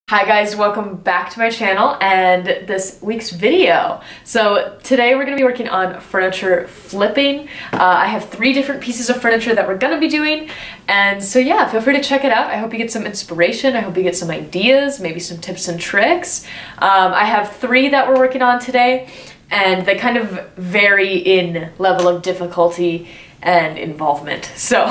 Hi guys, welcome back to my channel and this week's video. So today we're going to be working on furniture flipping. I have 3 different pieces of furniture that we're going to be doing, and so yeah, feel free to check it out. I hope you get some inspiration, I hope you get some ideas, maybe some tips and tricks. I have 3 that we're working on today, and they kind of vary in level of difficulty and involvement. So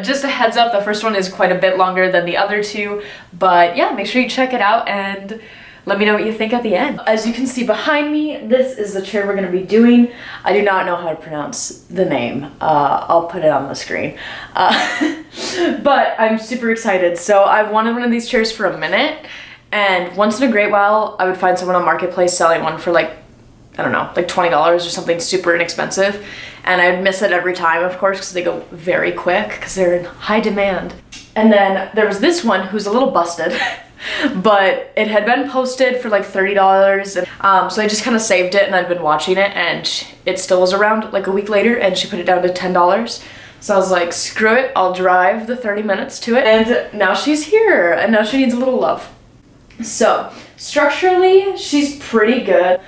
just a heads up, the first one is quite a bit longer than the other 2, but yeah, make sure you check it out and let me know what you think at the end. As you can see behind me, this is the chair we're going to be doing. I do not know how to pronounce the name. I'll put it on the screen. But I'm super excited. So I've wanted one of these chairs for a minute, and once in a great while I would find someone on Marketplace selling one for like, I don't know, like $20 or something super inexpensive. And I would miss it every time, of course, because they go very quick because they're in high demand. And then there was this one who's a little busted, but it had been posted for like $30. And, so I just kind of saved it and I've been watching it, and it still was around like a week later and she put it down to $10. So I was like, screw it, I'll drive the 30 minutes to it. And now she's here and now she needs a little love. So structurally, she's pretty good.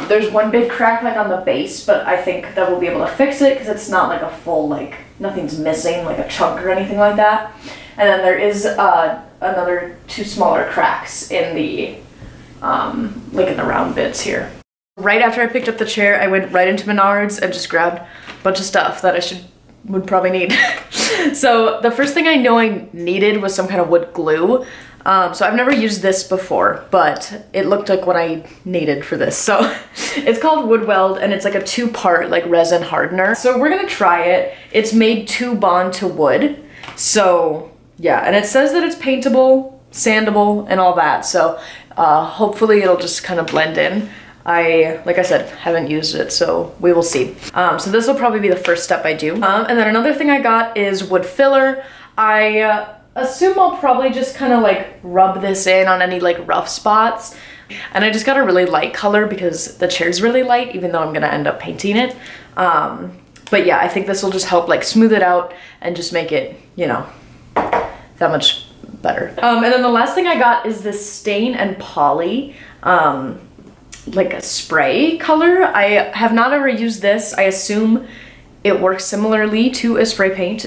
There's one big crack like on the base, but I think that we'll be able to fix it because it's not like a full, like nothing's missing, like a chunk or anything like that. And then there is another 2 smaller cracks in the, like in the round bits here. Right after I picked up the chair, I went right into Menards and just grabbed a bunch of stuff that I would probably need. So the first thing I know I needed was some kind of wood glue. So I've never used this before, but it looked like what I needed for this. So it's called Wood Weld, and it's like a 2-part like resin hardener. So we're gonna try it. It's made to bond to wood. So yeah, and it says that it's paintable, sandable, and all that. So hopefully it'll just kind of blend in. Like I said, haven't used it, so we will see. So this will probably be the first step I do. And then another thing I got is wood filler. I assume I'll probably just kind of like rub this in on any like rough spots. And I just got a really light color because the chair's really light, even though I'm gonna end up painting it. But yeah, I think this will just help like smooth it out and just make it, you know, that much better. And then the last thing I got is this Stain and Poly, like a spray color. I have not ever used this. I assume it works similarly to a spray paint.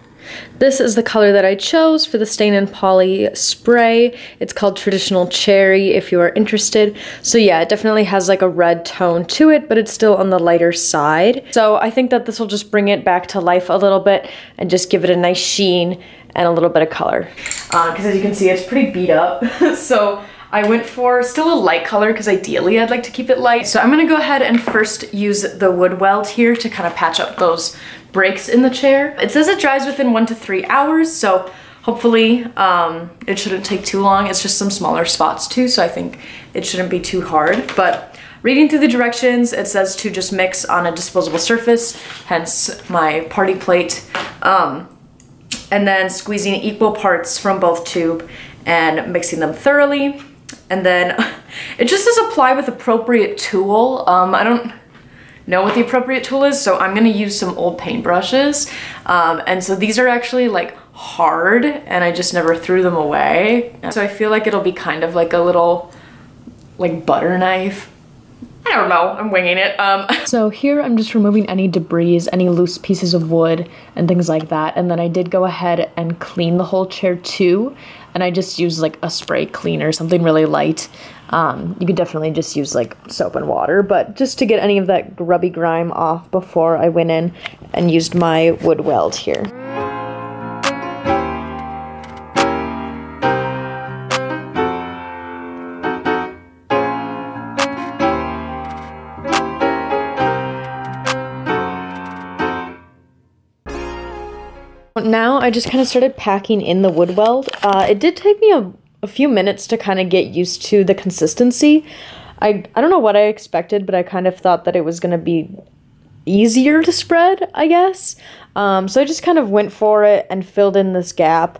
This is the color that I chose for the Stain and Poly spray. It's called Traditional Cherry if you are interested. So yeah, it definitely has like a red tone to it, but it's still on the lighter side. So I think that this will just bring it back to life a little bit and just give it a nice sheen and a little bit of color. Because as you can see, it's pretty beat up. So I went for still a light color because ideally I'd like to keep it light. So I'm gonna go ahead and first use the wood weld here to kind of patch up those breaks in the chair. It says it dries within 1 to 3 hours, so hopefully it shouldn't take too long. It's just some smaller spots too, so I think it shouldn't be too hard. But reading through the directions, it says to just mix on a disposable surface, hence my party plate. And then squeezing equal parts from both tube and mixing them thoroughly. And then it just says apply with appropriate tool. I don't know what the appropriate tool is, so I'm gonna use some old paintbrushes. And so these are actually like hard, and I just never threw them away. So I feel like it'll be kind of like a little like butter knife. I don't know, I'm winging it. So here I'm just removing any debris, any loose pieces of wood and things like that. And then I did go ahead and clean the whole chair too. And I just used like a spray cleaner, something really light. You could definitely just use like soap and water, but just to get any of that grubby grime off before I went in and used my wood weld here. Now I just kind of started packing in the wood weld. It did take me a few minutes to kind of get used to the consistency. I don't know what I expected, but I kind of thought that it was going to be easier to spread, I guess. So I just kind of went for it and filled in this gap.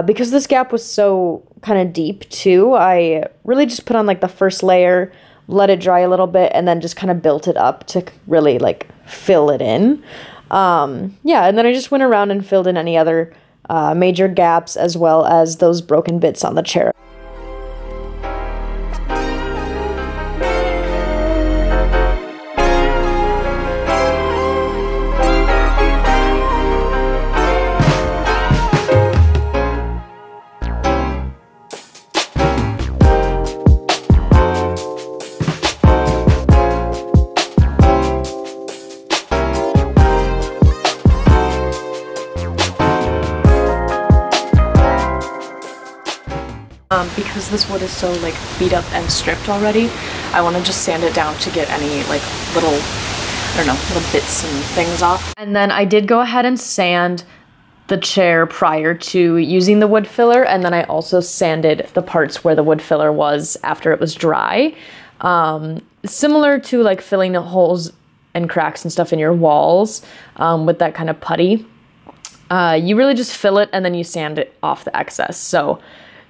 Because this gap was so kind of deep too, I really just put on like the first layer, let it dry a little bit, and then just kind of built it up to really like fill it in. Yeah, and then I just went around and filled in any other major gaps as well as those broken bits on the chair. Because this wood is so like beat up and stripped already, I want to just sand it down to get any like little, I don't know, little bits and things off. And then I did go ahead and sand the chair prior to using the wood filler, and then I also sanded the parts where the wood filler was after it was dry. Similar to like filling holes and cracks and stuff in your walls with that kind of putty. You really just fill it and then you sand it off the excess. So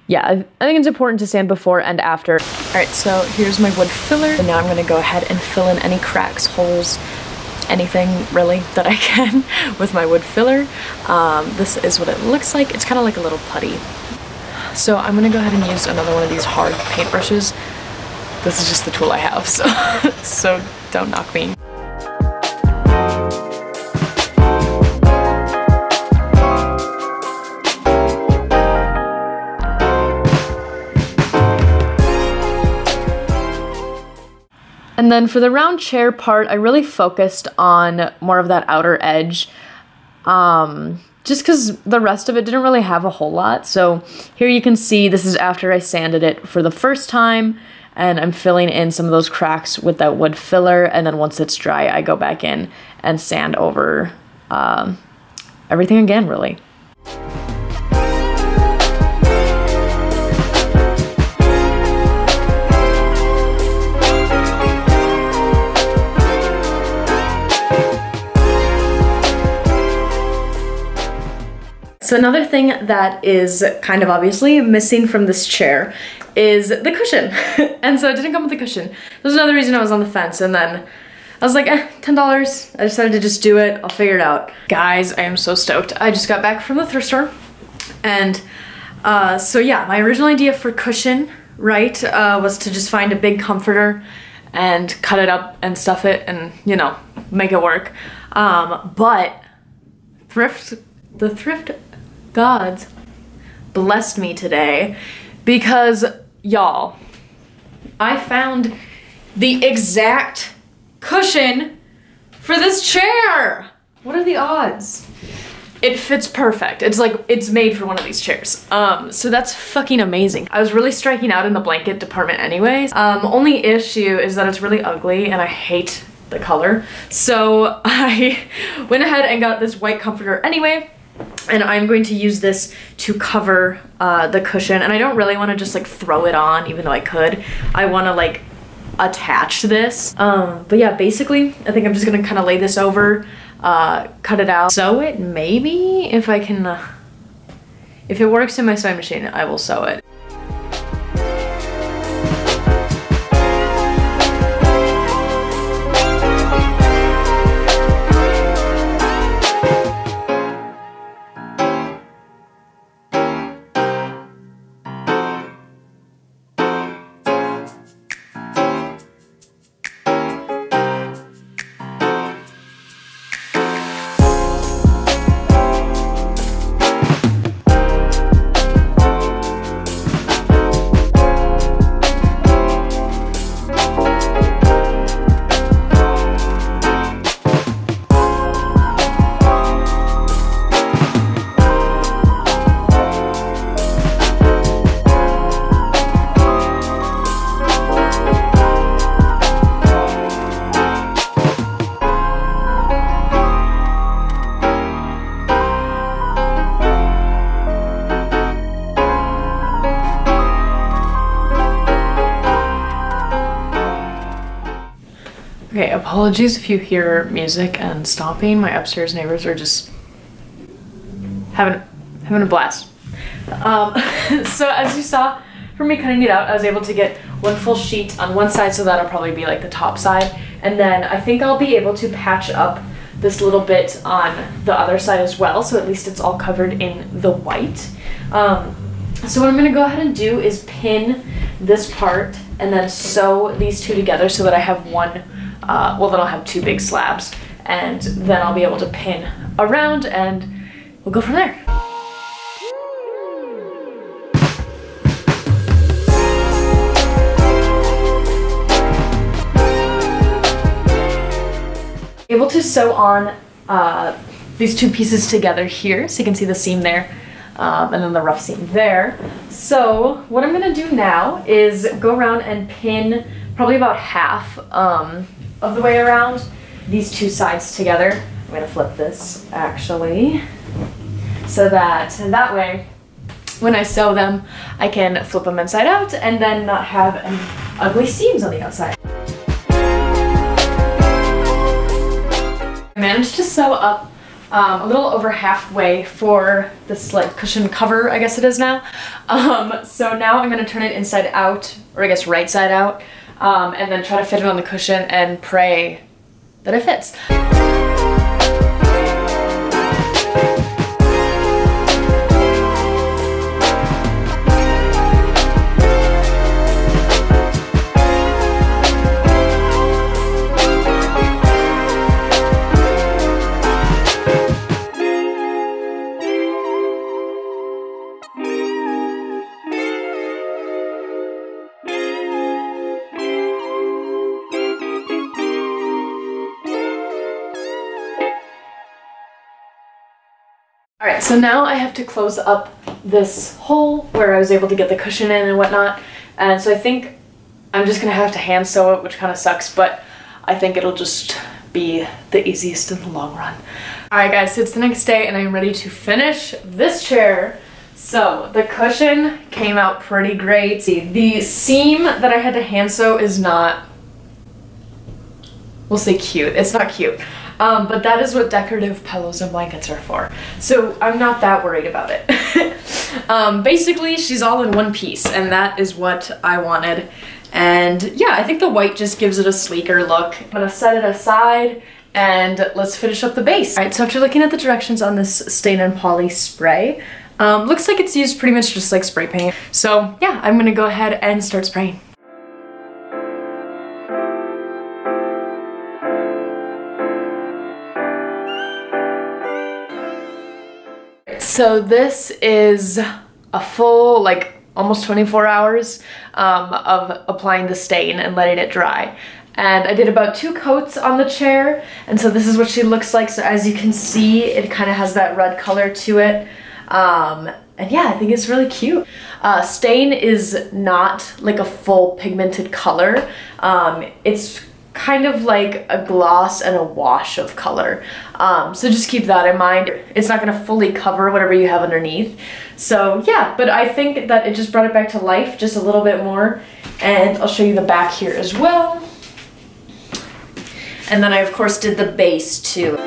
yeah, I think it's important to sand before and after. All right, so here's my wood filler. And now I'm gonna go ahead and fill in any cracks, holes, anything really that I can with my wood filler. This is what it looks like. It's kind of like a little putty. So I'm gonna go ahead and use another one of these hard paintbrushes. This is just the tool I have, so don't knock me. And then for the round chair part, I really focused on more of that outer edge, just because the rest of it didn't really have a whole lot. So here you can see this is after I sanded it for the first time, and I'm filling in some of those cracks with that wood filler, and then once it's dry, I go back in and sand over everything again, really. So another thing that is kind of obviously missing from this chair is the cushion. And so it didn't come with the cushion. There's another reason I was on the fence, and then I was like, $10. I decided to just do it. I'll figure it out. Guys, I am so stoked. I just got back from the thrift store. And so yeah, my original idea for cushion, right, was to just find a big comforter and cut it up and stuff it and, you know, make it work. But the thrift gods blessed me today because, y'all, I found the exact cushion for this chair. What are the odds? It fits perfect. It's like, it's made for one of these chairs. So that's fucking amazing. I was really striking out in the blanket department anyways. Only issue is that it's really ugly and I hate the color. So I went ahead and got this white comforter anyway. And I'm going to use this to cover the cushion, and I don't really want to just like throw it on, even though I could. I want to like attach this. But yeah, basically, I think I'm just gonna kind of lay this over, cut it out, sew it maybe, if I can, if it works in my sewing machine, I will sew it. Okay, apologies if you hear music and stomping. My upstairs neighbors are just having a blast. So as you saw from me cutting it out, I was able to get one full sheet on one side, so that'll probably be like the top side. And then I think I'll be able to patch up this little bit on the other side as well, so at least it's all covered in the white. So what I'm gonna go ahead and do is pin this part and then sew these two together so that I have one, well, then I'll have two big slabs, and then I'll be able to pin around and we'll go from there. Able to sew on these two pieces together here, so you can see the seam there and then the rough seam there. So what I'm gonna do now is go around and pin probably about half of the way around these two sides together. I'm gonna flip this actually, so that way when I sew them I can flip them inside out and then not have any ugly seams on the outside. I managed to sew up a little over halfway for this like cushion cover, I guess it is now. So now I'm gonna turn it inside out, or I guess right side out, and then try to fit it on the cushion and pray that it fits. Alright, so now I have to close up this hole where I was able to get the cushion in and whatnot, and so I think I'm just gonna have to hand sew it, which kind of sucks, but I think it'll just be the easiest in the long run. Alright guys, so it's the next day and I'm ready to finish this chair. So the cushion came out pretty great. See, the seam that I had to hand sew is not, we'll say cute, it's not cute. But that is what decorative pillows and blankets are for. So I'm not that worried about it. Basically, she's all in one piece, and that is what I wanted. And yeah, I think the white just gives it a sleeker look. I'm gonna set it aside and let's finish up the base. All right, so after looking at the directions on this Stain and Poly spray, looks like it's used pretty much just like spray paint. So yeah, I'm gonna go ahead and start spraying. So this is a full, like, almost 24 hours of applying the stain and letting it dry. And I did about 2 coats on the chair, and so this is what she looks like. So as you can see, it kind of has that red color to it. And yeah, I think it's really cute. Stain is not like a full pigmented color. It's kind of like a gloss and a wash of color. So just keep that in mind. It's not gonna fully cover whatever you have underneath. So yeah, but I think that it just brought it back to life just a little bit more. And I'll show you the back here as well. And then I of course did the base too.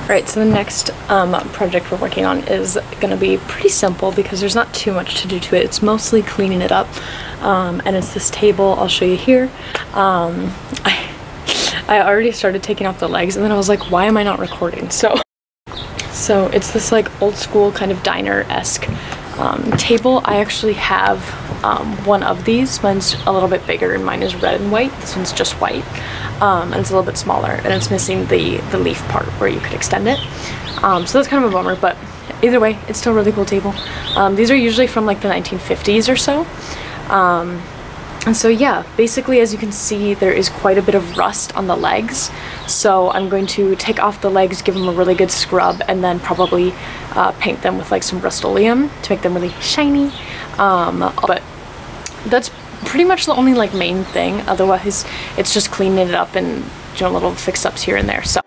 Alright, so the next project we're working on is going to be pretty simple because there's not too much to do to it. It's mostly cleaning it up, and it's this table. I'll show you here. I already started taking off the legs, and then I was like, why am I not recording? So it's this like old school kind of diner-esque table. I actually have one of these. Mine's a little bit bigger and mine is red and white. This one's just white, and it's a little bit smaller, and it's missing the leaf part where you could extend it. So that's kind of a bummer, but either way, it's still a really cool table. These are usually from like the 1950s or so. And so yeah, basically as you can see, there is quite a bit of rust on the legs. So I'm going to take off the legs, give them a really good scrub, and then probably paint them with like some Rust-Oleum to make them really shiny. But that's pretty much the only like main thing. Otherwise, it's just cleaning it up and doing little fix-ups here and there. So.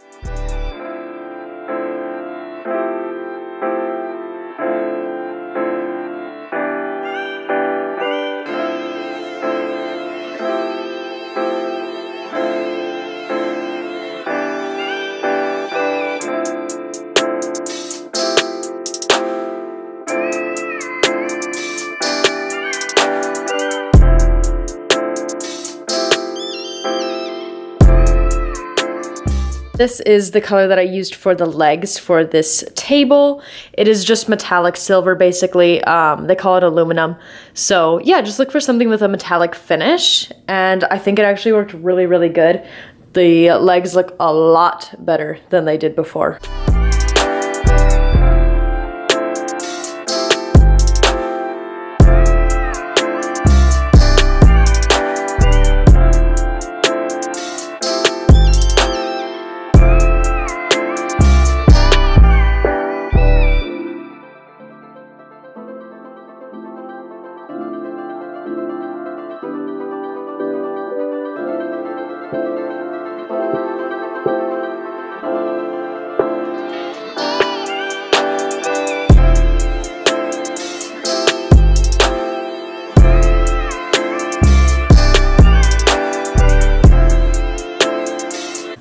This is the color that I used for the legs for this table. It is just metallic silver, basically. They call it aluminum. So yeah, just look for something with a metallic finish. And I think it actually worked really, really good. The legs look a lot better than they did before.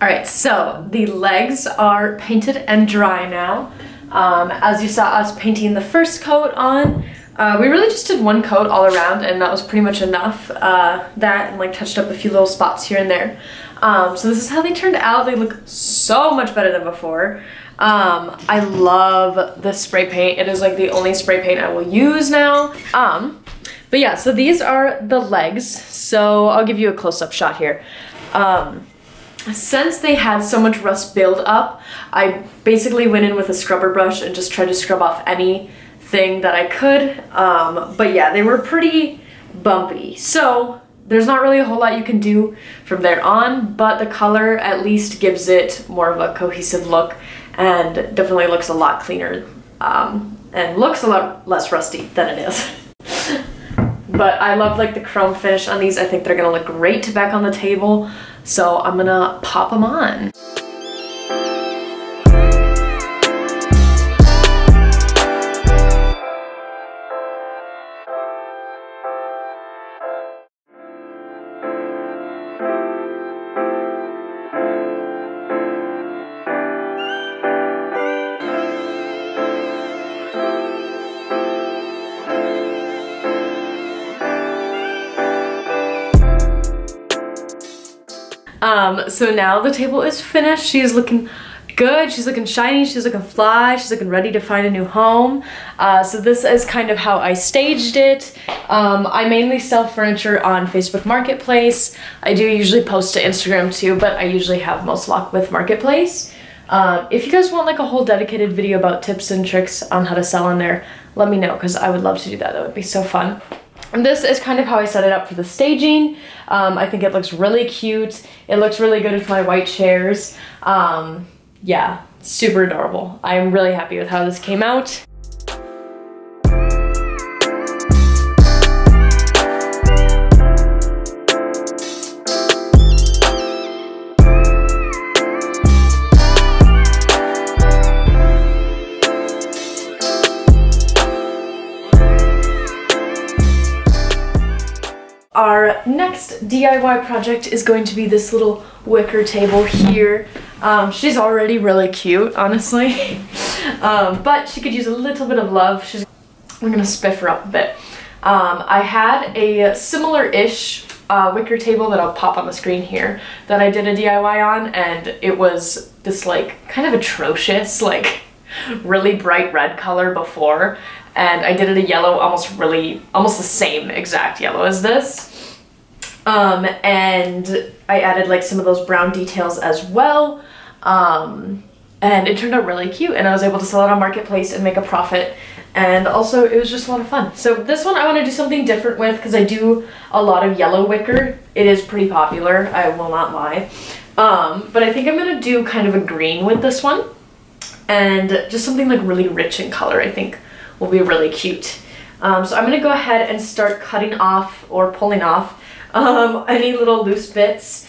Alright, so the legs are painted and dry now. As you saw us painting the first coat on, we really just did one coat all around and that was pretty much enough. That and like touched up a few little spots here and there. So this is how they turned out. They look so much better than before. I love this spray paint. It is like the only spray paint I will use now. But yeah, so these are the legs. So I'll give you a close-up shot here. Since they had so much rust build up, I basically went in with a scrubber brush and just tried to scrub off anything that I could. But yeah, they were pretty bumpy. So there's not really a whole lot you can do from there on, but the color at least gives it more of a cohesive look and definitely looks a lot cleaner and looks a lot less rusty than it is. But I love like the chrome finish on these. I think they're gonna look great back on the table. So I'm gonna pop them on. So now the table is finished. She is looking good. She's looking shiny. She's looking fly. She's looking ready to find a new home. So this is kind of how I staged it. I mainly sell furniture on Facebook Marketplace. I do usually post to Instagram too, but I usually have most luck with Marketplace. If you guys want like a whole dedicated video about tips and tricks on how to sell on there, let me know because I would love to do that. That would be so fun. And this is kind of how I set it up for the staging. I think it looks really cute. It looks really good with my white chairs. Yeah, super adorable. I'm really happy with how this came out. Our next DIY project is going to be this little wicker table here. She's already really cute, honestly, but she could use a little bit of love. We're gonna spiff her up a bit. I had a similar-ish wicker table that I'll pop on the screen here that I did a DIY on, and it was this like kind of atrocious, like really bright red color before, and I did it a yellow, almost the same exact yellow as this. And I added like some of those brown details as well. And it turned out really cute, and I was able to sell it on Marketplace and make a profit. And also it was just a lot of fun. So this one I want to do something different with because I do a lot of yellow wicker. It is pretty popular, I will not lie. But I think I'm gonna do kind of a green with this one. And just something like really rich in color I think will be really cute. So I'm gonna go ahead and start cutting off or pulling off any little loose bits.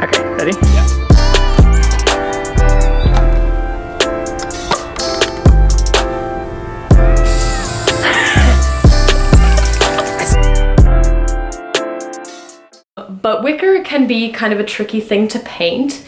Okay, ready? Yeah. But wicker can be kind of a tricky thing to paint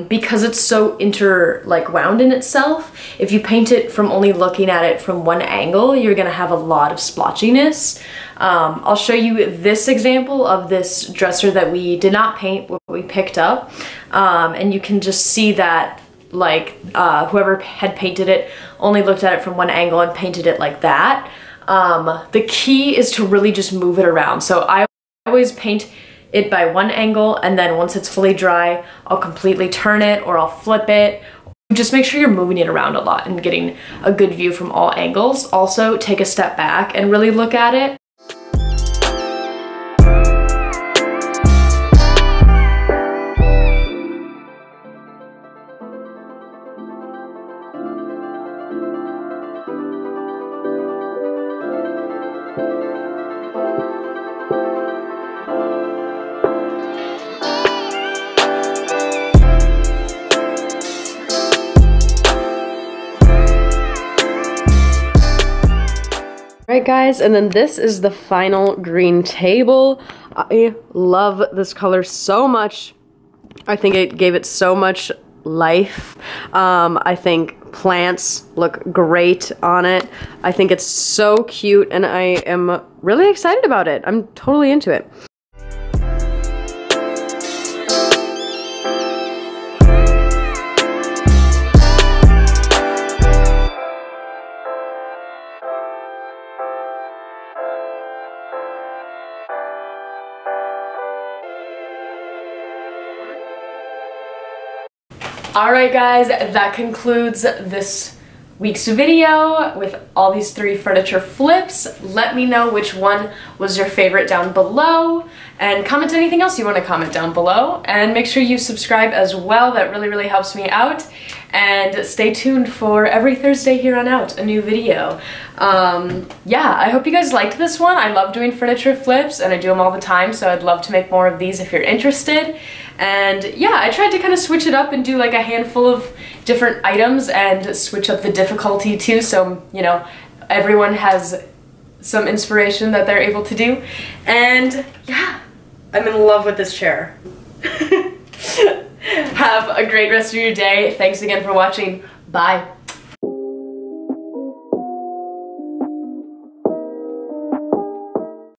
because it's so wound in itself. If you paint it from only looking at it from one angle, you're gonna have a lot of splotchiness. I'll show you this example of this dresser that we did not paint, what we picked up. And you can just see that whoever had painted it only looked at it from one angle and painted it like that. The key is to really just move it around. So I always paint it by one angle, and then once it's fully dry, I'll completely turn it or I'll flip it. Just make sure you're moving it around a lot and getting a good view from all angles. Also, take a step back and really look at it. Alright guys, and then this is the final green table. I love this color so much. I think it gave it so much life. I think plants look great on it. I think it's so cute and I am really excited about it. I'm totally into it. Alright guys, that concludes this week's video with all these 3 furniture flips. Let me know which one was your favorite down below, and comment anything else you want to comment down below, and make sure you subscribe as well. That really helps me out, and stay tuned for every Thursday here on out, a new video. Yeah, I hope you guys liked this one. I love doing furniture flips and I do them all the time, so I'd love to make more of these if you're interested. And yeah, I tried to kind of switch it up and do like a handful of different items and switch up the difficulty too, so you know, everyone has some inspiration that they're able to do. And yeah, I'm in love with this chair. Have a great rest of your day. Thanks again for watching. Bye.